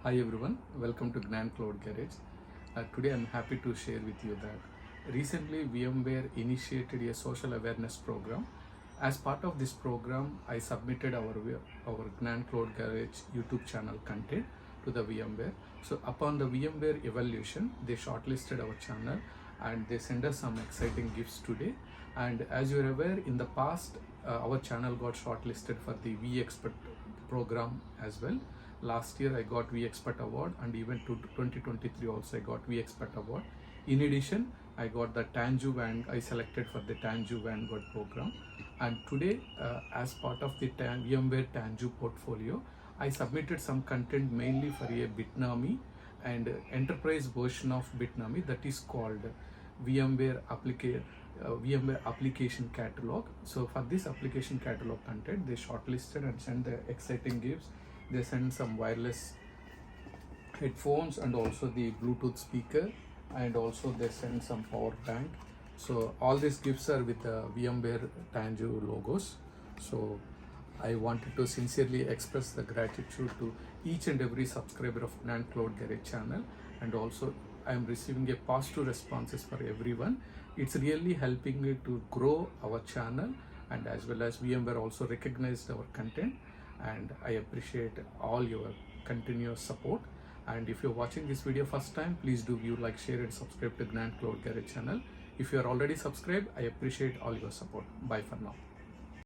Hi everyone, welcome to Gnan Cloud Garage. Today I'm happy to share with you that recently VMware initiated a social awareness program. As part of this program, I submitted our Gnan Cloud Garage YouTube channel content to the VMware. So upon the VMware evaluation, they shortlisted our channel and they sent us some exciting gifts today. And as you're aware, in the past, our channel got shortlisted for the vExpert program as well. Last year I got vExpert award, and even to 2023 also I got vExpert award. In addition, I got the I selected for the Tanzu Vanguard Program, and today as part of the VMware Tanzu Portfolio, I submitted some content mainly for a Bitnami and enterprise version of Bitnami, that is called VMware Application Catalog. So for this application catalog content, they shortlisted and sent the exciting gifts. They sent some wireless headphones and also the Bluetooth speaker, and also they sent some power bank. So all these gifts are with the VMware Tanzu logos. So I wanted to sincerely express the gratitude to each and every subscriber of Gnan Cloud Garage channel, and also I am receiving a positive responses for everyone. It's really helping me to grow our channel, and as well as VMware also recognized our content, and I appreciate all your continuous support. And if you're watching this video first time, please do view, like, share and subscribe to Gnan Cloud Garage channel. If you are already subscribed, I appreciate all your support. Bye for now.